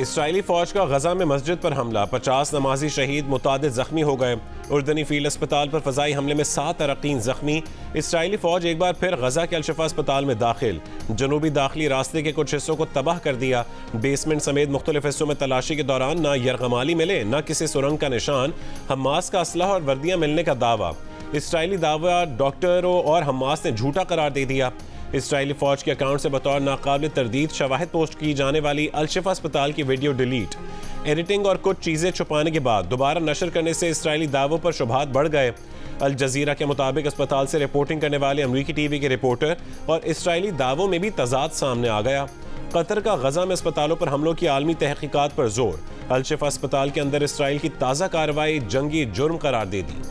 Israeli फौज का गजा में मस्जिद पर हमला, 50 नमाजी शहीद, मुतादिद जख्मी हो गए। उर्दनी फील्ड अस्पताल पर फजाई हमले में 7 अरकान जख्मी। इसराइली फौज एक बार फिर गजा के अल-शिफा अस्पताल में दाखिल, जनूबी दाखिली रास्ते के कुछ हिस्सों को तबाह कर दिया। बेसमेंट समेत मुख्तलिफ हिस्सों में तलाशी के दौरान न यरगमाली मिले, न किसी सुरंग का निशान। हमास का असलहा और वर्दियां मिलने का दावा। इसराइली दावा डॉक्टरों और हमास ने झूठा करार दे दिया। इसराइली फौज के अकाउंट से बतौर नाकाबिल तरदीद शवाहिद पोस्ट की जाने वाली अल-शिफा अस्पताल की वीडियो डिलीट, एडिटिंग और कुछ चीज़ें छुपाने के बाद दोबारा नशर करने से इसराइली दावों पर शुबहात बढ़ गए। अल जजीरा के मुताबिक अस्पताल से रिपोर्टिंग करने वाले अमरीकी टीवी के रिपोर्टर और इसराइली दावों में भी तजाद सामने आ गया। कतर का गजा में अस्पतालों पर हमलों की आलमी तहकीकात पर जोर। अल-शिफा अस्पताल के अंदर इसराइल की ताज़ा कार्रवाई जंगी जुर्म करार दे दी।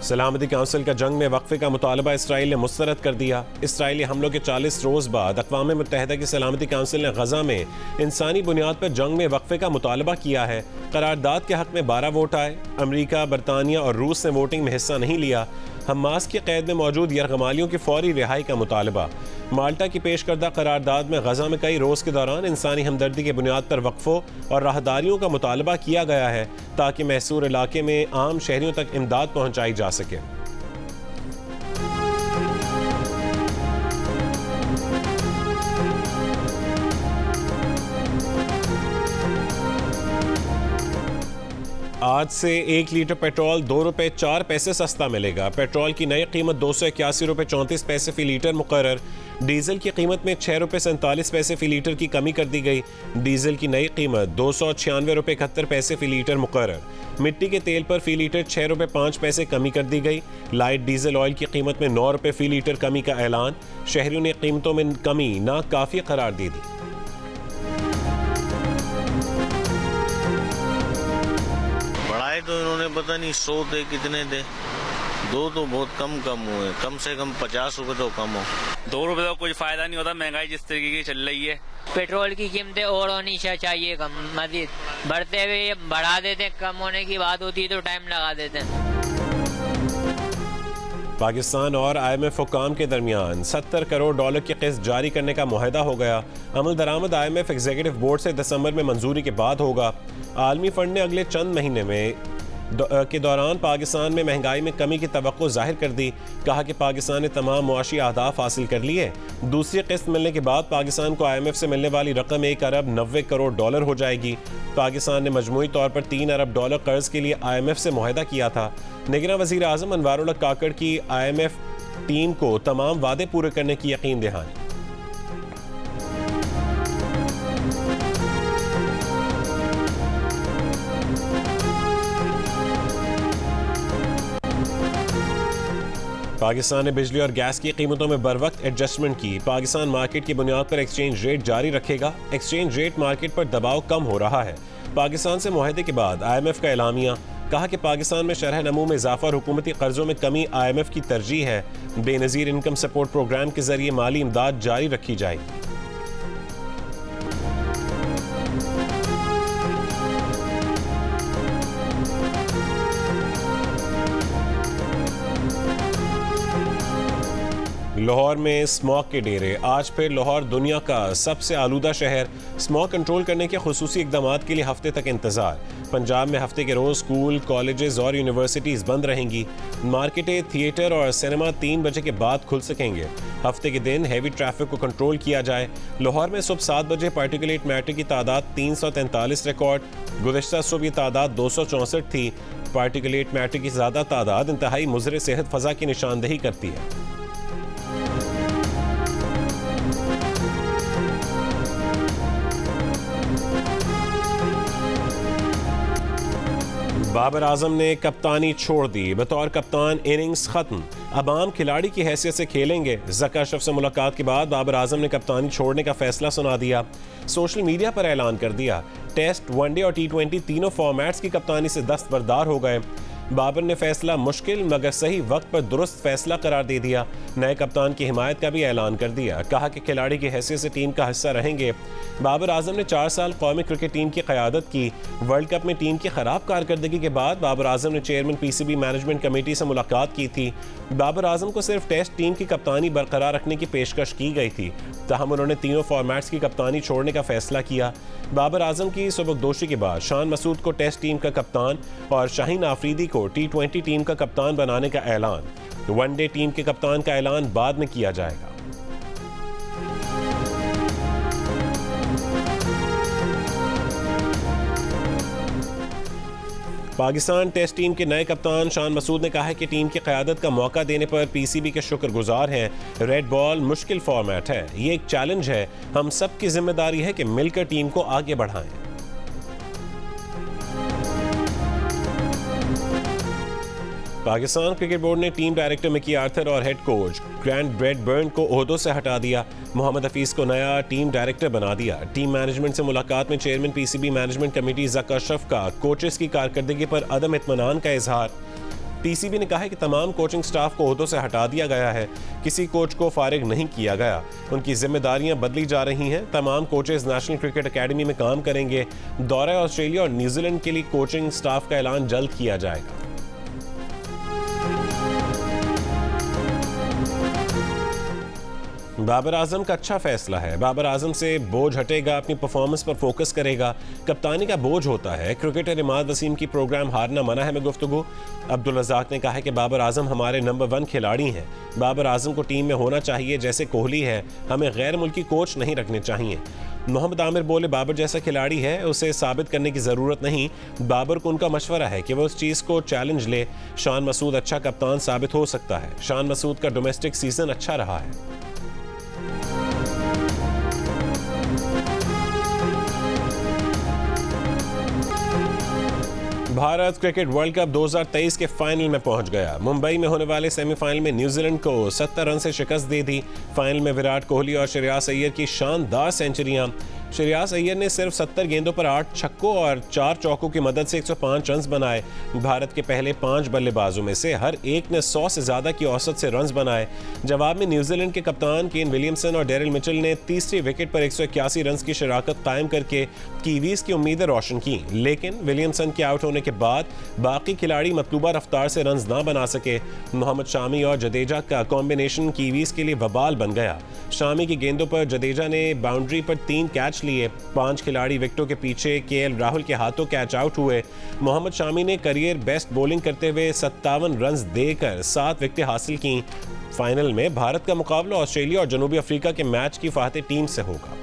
सलामती काउंसिल का जंग में वक्फे का मुतालबा इसराइल ने मुस्तरद कर दिया। इसराइली हमलों के 40 रोज़ बाद अक़वाम मुत्तहिदा की सलामती काउंसिल ने गजा में इंसानी बुनियाद पर जंग में वक्फे का मुतालबा किया है। करारदाद के हक़ में 12 वोट आए। अमरीका, बरतानिया और रूस ने वोटिंग में हिस्सा नहीं लिया। हमास की कैद में मौजूद यरगमालियों की फौरी रिहाई का मुतालबा। माल्टा की पेश करदा करारदाद में गजा में कई रोज़ के दौरान इंसानी हमदर्दी की बुनियाद पर वक्फों और राहदारियों का मुतालबा किया गया है ताकि महसूर इलाके में आम शहरियों तक इमदाद पहुँचाई जा सके। आज से 1 लीटर पेट्रोल 2 रुपये 4 पैसे सस्ता मिलेगा। पेट्रोल की नई कीमत 281 रुपये 34 पैसे फ़ी लीटर मुकर्रर। डीजल की कीमत में 6 रुपये 47 पैसे फ़ी लीटर की कमी कर दी गई। डीजल की नई कीमत 296 रुपये 71 पैसे फ़ी लीटर मुकर्रर। मिट्टी के तेल पर फ़ी लीटर 6 रुपये 5 पैसे कमी कर दी गई। लाइट डीजल ऑयल की कीमत में 9 रुपये फ़ी लीटर कमी का ऐलान। शहरियों ने कीमतों में कमी नाकाफ़ी करार दे दी। तो इन्होंने पता नहीं 100 दे कितने दे, 2 तो बहुत कम हुए, कम से कम 50 रुपए तो कम हो। 2 रुपए तो कुछ फायदा नहीं होता, महंगाई जिस तरीके की चल रही है। पेट्रोल की कीमतें और होनी चाहिए कम, मजीद बढ़ते हुए बढ़ा देते, कम होने की बात होती है तो टाइम लगा देते हैं। पाकिस्तान और IMF हुक्काम के दरमियान $70 करोड़ की किस्त जारी करने का मुआहदा हो गया। अमल दरामद IMF एग्जीक्यूटिव बोर्ड से दिसंबर में मंजूरी के बाद होगा। आलमी फंड ने अगले चंद महीने के दौरान पाकिस्तान में महंगाई में कमी की तवक्को जाहिर कर दी। कहा कि पाकिस्तान ने तमाम मुआशी अहदाफ हासिल कर लिए। दूसरी किस्त मिलने के बाद पाकिस्तान को IMF से मिलने वाली रकम $1 अरब 90 करोड़ हो जाएगी। पाकिस्तान ने मजमूई तौर पर $3 अरब कर्ज के लिए IMF से मुआहदा किया था। निगरान वज़ीर आज़म अनवारुल्लाह काकड़ की IMF टीम को तमाम वादे पूरे करने की यकीन दहानी। पाकिस्तान ने बिजली और गैस की कीमतों में बरवक्त एडजस्टमेंट की। पाकिस्तान मार्केट की बुनियाद पर एक्सचेंज रेट जारी रखेगा। एक्सचेंज रेट मार्केट पर दबाव कम हो रहा है। पाकिस्तान से मुआहदे के बाद IMF का एलामिया। कहा कि पाकिस्तान में शरह नमू में इजाफा और हुकूमती कर्जों में कमी IMF की तरजीह है। बेनज़ीर इनकम सपोर्ट प्रोग्राम के जरिए माली इमदाद जारी रखी जाएगी। लाहौर में स्मॉग के डेरे। आज फिर लाहौर दुनिया का सबसे आलूदा शहर। स्मॉग कंट्रोल करने के खुसूसी इक़दामात के लिए हफ्ते तक इंतज़ार। पंजाब में हफ्ते के रोज़ स्कूल, कॉलेजेस और यूनिवर्सिटीज़ बंद रहेंगी। मार्केटें, थिएटर और सिनेमा 3 बजे के बाद खुल सकेंगे। हफ्ते के दिन हैवी ट्रैफिक को कंट्रोल किया जाए। लाहौर में सुबह 7 बजे पार्टिकुलेट मैटर की तादाद 343 रिकॉर्ड। गुज़िश्ता सुबह ये तादाद 264 थी। पार्टिकुलेट मैटर की ज़्यादा तादाद इंतहाई मुज़र सेहत फ़ज़ा की निशानदही करती है। बाबर आजम ने कप्तानी छोड़ दी। बतौर कप्तान इनिंग्स खत्म, अब आम खिलाड़ी की हैसियत से खेलेंगे। ज़का अशरफ से मुलाकात के बाद बाबर आजम ने कप्तानी छोड़ने का फैसला सुना दिया। सोशल मीडिया पर ऐलान कर दिया। टेस्ट, वनडे और T20 तीनों फॉर्मेट्स की कप्तानी से दस्तबरदार हो गए। बाबर ने फैसला मुश्किल मगर सही वक्त पर दुरुस्त फैसला करार दे दिया। नए कप्तान की हिमायत का भी ऐलान कर दिया। कहा कि खिलाड़ी की हैसियत से टीम का हिस्सा रहेंगे। बाबर आजम ने 4 साल कौमी क्रिकेट टीम की क़यादत की। वर्ल्ड कप में टीम की खराब कारकर्दगी के बाद बाबर आजम ने चेयरमैन पीसीबी मैनेजमेंट कमेटी से मुलाकात की थी। बाबर आजम को सिर्फ टेस्ट टीम की कप्तानी बरकरार रखने की पेशकश की गई थी, ताहम उन्होंने तीनों फॉर्मेट्स की कप्तानी छोड़ने का फैसला किया। बाबर आजम की सबकदोशी के बाद शान मसूद को टेस्ट टीम का कप्तान और शाहीन आफरीदी को T20 टीम का कप्तान बनाने का ऐलान। वनडे टीम के कप्तान का ऐलान बाद में किया जाएगा। पाकिस्तान टेस्ट टीम के नए कप्तान शान मसूद ने कहा है कि टीम की क़यादत का मौका देने पर पीसीबी के शुक्रगुजार हैं। रेड बॉल मुश्किल फॉर्मेट है, ये एक चैलेंज है। हम सब की जिम्मेदारी है कि मिलकर टीम को आगे बढ़ाएं। पाकिस्तान क्रिकेट बोर्ड ने टीम डायरेक्टर मिकी आर्थर और हेड कोच ग्रैंट ब्रैडबर्न को ओहदों से हटा दिया। मोहम्मद हफीज को नया टीम डायरेक्टर बना दिया। टीम मैनेजमेंट से मुलाकात में chairman PCB management committee Zaka Ashraf का कोचेस की कारकर्दगी पर अदम इत्मीनान का इजहार। पीसीबी ने कहा है कि तमाम कोचिंग स्टाफ को ओहदों से हटा दिया गया है, किसी कोच को फारिग नहीं किया गया, उनकी जिम्मेदारियां बदली जा रही हैं। तमाम कोचेस नेशनल क्रिकेट अकेडमी में काम करेंगे। दौरा ऑस्ट्रेलिया और न्यूजीलैंड के लिए कोचिंग स्टाफ का ऐलान जल्द किया जाएगा। बाबर आजम का अच्छा फैसला है। बाबर आजम से बोझ हटेगा, अपनी परफॉर्मेंस पर फोकस करेगा। कप्तानी का बोझ होता है। क्रिकेटर इमाद वसीम की प्रोग्राम हारना मना है में गुफ्तगू। अब्दुल रज़ाक ने कहा है कि बाबर आजम हमारे नंबर 1 खिलाड़ी हैं। बाबर आजम को टीम में होना चाहिए जैसे कोहली है। हमें गैर मुल्की कोच नहीं रखने चाहिए। मोहम्मद आमिर बोले बाबर जैसा खिलाड़ी है, उसे साबित करने की ज़रूरत नहीं। बाबर को उनका मशवरा है कि वह उस चीज़ को चैलेंज ले। शान मसूद अच्छा कप्तान साबित हो सकता है। शान मसूद का डोमेस्टिक सीजन अच्छा रहा है। भारत क्रिकेट वर्ल्ड कप 2023 के फाइनल में पहुंच गया। मुंबई में होने वाले सेमीफाइनल में न्यूजीलैंड को 70 रन से शिकस्त दे दी। फाइनल में विराट कोहली और श्रेयस अय्यर की शानदार सेंचुरियां। श्रेयस अय्यर ने सिर्फ 70 गेंदों पर 8 छक्कों और 4 चौकों की मदद से 105 रन बनाए। भारत के पहले 5 बल्लेबाजों में से हर एक ने 100 से ज्यादा की औसत से रन बनाए। जवाब में न्यूजीलैंड के कप्तान केन विलियमसन और डेरिल मिचेल ने तीसरी विकेट पर 181 रन की शराकत कायम करके कीवीज की उम्मीदें रोशन की, लेकिन विलियमसन के आउट होने के बाद बाकी खिलाड़ी मतलूबा रफ्तार से रन ना बना सके। मोहम्मद शामी और जडेजा का कॉम्बिनेशन कीवीज के लिए वबाल बन गया। शामी की गेंदों पर जडेजा ने बाउंड्री पर 3 कैच लिए। 5 खिलाड़ी विकेटों के पीछे केएल राहुल के हाथों कैच आउट हुए। मोहम्मद शामी ने करियर बेस्ट बॉलिंग करते हुए 57 रन देकर 7 विकेटें हासिल की। फाइनल में भारत का मुकाबला ऑस्ट्रेलिया और जनूबी अफ्रीका के मैच की फातेह टीम से होगा।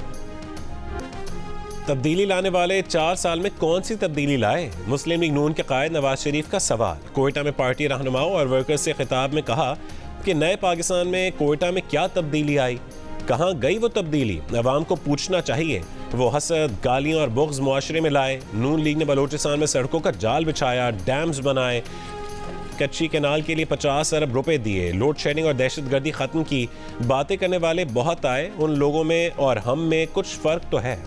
तब्दीली लाने वाले 4 साल में कौन सी तब्दीली लाए? मुस्लिम लीग नून के कायद नवाज शरीफ का सवाल। कोयटा में पार्टी रहनुमाओं और वर्कर्स से खिताब में कहा कि नए पाकिस्तान में कोयटा में क्या तब्दीली आई, कहाँ गई वो तब्दीली? अवाम को पूछना चाहिए। वो हसद, गालियां और बुग़्ज़ मुआशरे में लाए। नून लीग ने बलोचिस्तान में सड़कों का जाल बिछाया, डैम्स बनाए, कच्ची कैनाल के लिए 50 अरब रुपए दिए, लोड शेडिंग और दहशतगर्दी खत्म की। बातें करने वाले बहुत आए, उन लोगों में और हम में कुछ फर्क तो है।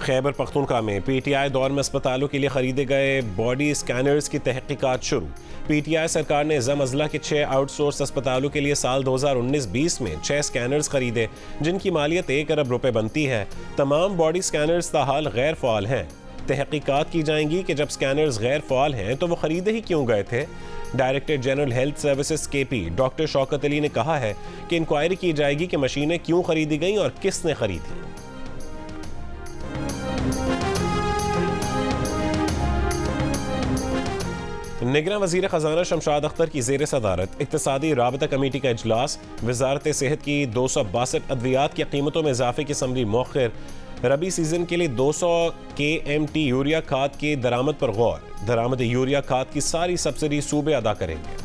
खैबर पख्तूनख्वा में पीटीआई दौर में अस्पतालों के लिए खरीदे गए बॉडी स्कैनर्स की तहकीकात शुरू। पीटीआई सरकार ने ज़म अज़ला के 6 आउटसोर्स अस्पतालों के लिए साल 2019-20 में 6 स्कैनर्स खरीदे, जिनकी मालियत 1 अरब रुपए बनती है। तमाम बॉडी स्कैनर्स ताहाल गैर फ़ाल हैं। तहकीकात की जाएंगी कि जब स्कैनर्स गैर फ़ाल हैं तो वो खरीदे ही क्यों गए थे। Director general health services KP doctor Shaukat Ali ने कहा है कि इंक्वायरी की जाएगी कि मशीनें क्यों खरीदी गईं और किसने खरीदी। निगरान वज़ीर ख़ज़ाना शमशाद अख्तर की ज़ेर सदारत इक़्तिसादी राबता कमेटी का इजलास। वज़ारत सेहत की 262 अद्वियात की कीमतों में इजाफे की समरी मौखिर। रबी सीजन के लिए 200 KMT यूरिया खाद की दरामद पर गौर। दरामद यूरिया खाद की सारी सब्सिडी सूबे अदा करेंगे।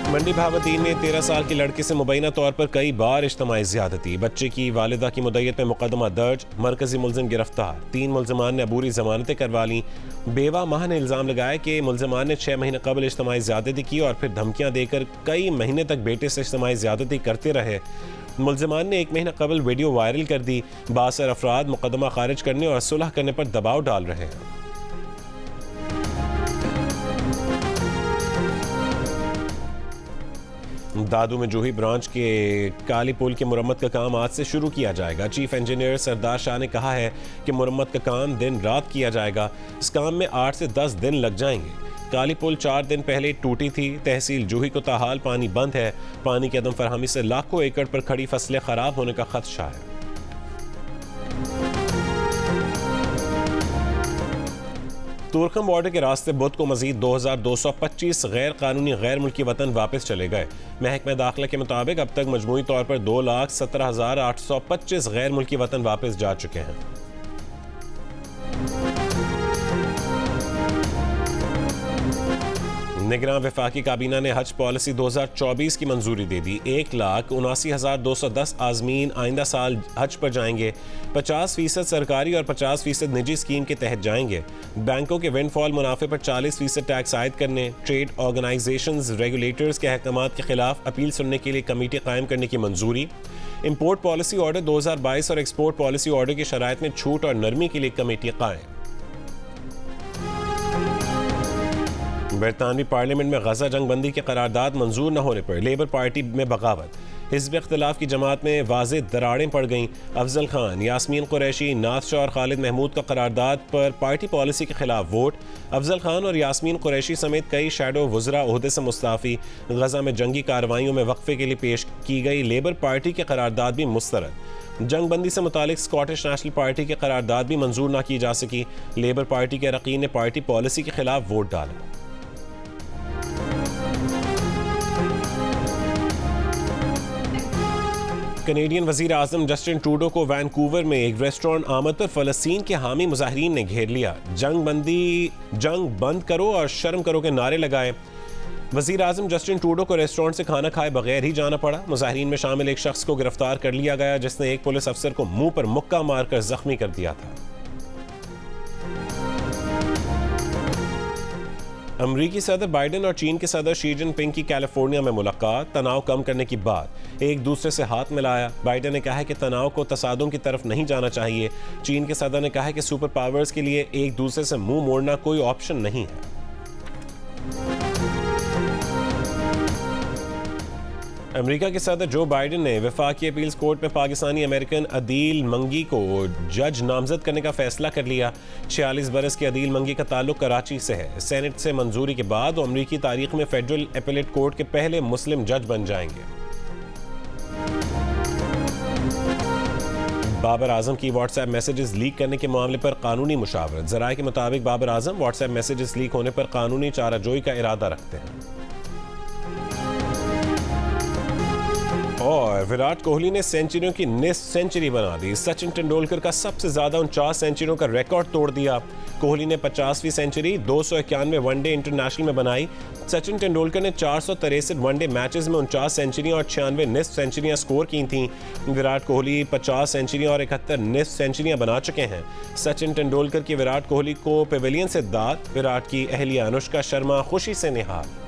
मंडी भावतीन में 13 साल की लड़के से मुबैना तौर पर कई बार इज्तमाई ज़्यादती। बच्चे की वालिदा की मुद्दत में मुकदमा दर्ज। मरकजी मुलजिम गिरफ्तार। 3 मुलजमान ने अबूरी जमानतें करवा लीं। बेवा माह ने इल्ज़ाम लगाया कि मुलजमान ने 6 महीने कबल इज्तमाई ज़्यादती की और फिर धमकियाँ देकर कई महीने तक बेटे से इज्तमाई ज़्यादती करते रहे। मुल्ज़िमान ने 1 महीना कबल वीडियो वायरल कर दी। बासर अफराद मुकदमा खारिज करने और सुलह करने पर दबाव डाल रहे हैं। दादू में जूही ब्रांच के काली पुल की मुरम्मत का काम आज से शुरू किया जाएगा। चीफ इंजीनियर सरदार शाह ने कहा है कि मुरम्मत का काम दिन रात किया जाएगा। इस काम में 8 से 10 दिन लग जाएंगे। काली पुल 4 दिन पहले टूटी थी। तहसील जूही को ताहाल पानी बंद है। पानी की अदम फरहमी से लाखों एकड़ पर खड़ी फसलें खराब होने का खदशा है। तुर्कम बॉर्डर के रास्ते बुध को मजीद 2225 गैर कानूनी गैर मुल्की वतन वापस चले गए। महकमा दाखिला के मुताबिक अब तक मजमूई तौर पर 2,17,825 गैर मुल्की वतन वापस जा चुके हैं। निगरान वफाकी काबीना ने हज पॉलिसी 2024 की मंजूरी दे दी। 1,79,210 आजमीन आइंदा साल हज पर जाएंगे। 50% सरकारी और 50% निजी स्कीम के तहत जाएंगे। बैंकों के विंडफॉल मुनाफे पर 40% टैक्स आयद करने, ट्रेड ऑर्गेनाइजेशंस रेगुलेटर्स के अहकामात के खिलाफ अपील सुनने के लिए कमेटी कायम करने की मंजूरी। इंपोर्ट पॉलिसी ऑर्डर 2022 और एक्सपोर्ट पॉलिसी ऑर्डर की शराइत में छूट और नरमी के लिए कमेटी कायम। बरतानवी पार्लियामेंट में गजा जंग बंदी की करारदाद मंजूर न होने पर लेबर पार्टी में बगावत। हिज़्ब इख्तिलाफ की जमात में वाज़ेह दरारें पड़ गईं। अफजल खान, यास्मीन कुरैशी, नाथ शाह और खालिद महमूद का करारदाद पर पार्टी पॉलिसी के खिलाफ वोट। अफजल खान और यास्मीन कुरैशी समेत कई शैडो वज़रा ओहदे से मुस्ताफ़ी। गजा में जंगी कार्रवाइयों में वक्फे के लिए पेश की गई लेबर पार्टी की करारदाद भी मुस्तरद। जंग बंदी से मुतालिक स्कॉटिश नेशनल पार्टी की करारदाद भी मंजूर न की जा सकी। लेबर पार्टी के अरकान ने पार्टी पॉलिसी के खिलाफ वोट डाला। कनेडियन वज़ीर आज़म जस्टिन ट्रूडो को वैनकूवर में एक रेस्टोरेंट आमद पर फ़लस्तीन के हामी मुजाहिरीन ने घेर लिया। जंग बंद करो और शर्म करो के नारे लगाए। वज़ीर आज़म जस्टिन ट्रूडो को रेस्टोरेंट से खाना खाए बगैर ही जाना पड़ा। मुजाहिरीन में शामिल एक शख्स को गिरफ्तार कर लिया गया जिसने एक पुलिस अफसर को मुंह पर मुक्का मारकर जख्मी कर दिया था। अमरीकी सदर बाइडेन और चीन के सदर शी जिनपिंग की कैलिफोर्निया में मुलाकात। तनाव कम करने की बात, एक दूसरे से हाथ मिलाया। बाइडेन ने कहा है कि तनाव को तसादुम की तरफ नहीं जाना चाहिए। चीन के सदर ने कहा है कि सुपर पावर्स के लिए एक दूसरे से मुंह मोड़ना कोई ऑप्शन नहीं है। अमेरिका के सदर जो बाइडेन ने वफाकी अपील्स कोर्ट में पाकिस्तानी अमेरिकन अदील मंगी को जज नामजद करने का फैसला कर लिया। 46 बरस के अदील मंगी का ताल्लुक कराची से है। सेनेट से मंजूरी के बाद वो अमरीकी तारीख में फेडरल एपेलेट कोर्ट के पहले मुस्लिम जज बन जाएंगे। बाबर आजम की व्हाट्सएप मैसेजेस लीक करने के मामले पर कानूनी मुशावरत। जराये के मुताबिक Babar Azam WhatsApp messages leak होने पर कानूनी चाराजोई का इरादा रखते हैं। और विराट कोहली ने सेंचुरियों की निस्फ सेंचुरी बना दी। सचिन तेंदुलकर का सबसे ज्यादा 49 सेंचुरियों का रिकॉर्ड तोड़ दिया। कोहली ने 50वीं सेंचुरी 291 वनडे इंटरनेशनल में बनाई। सचिन तेंदुलकर ने 463 वनडे मैचेस में 49 सेंचुरियां और 96 निस्फ सेंचुरियां स्कोर की थीं। विराट कोहली 50 सेंचुरियां और 71 निस्फ सेंचुरियां बना चुके हैं। सचिन तेंदुलकर की विराट कोहली को पेविलियन से दाद। विराट की अहलिया अनुष्का शर्मा खुशी से निहाल।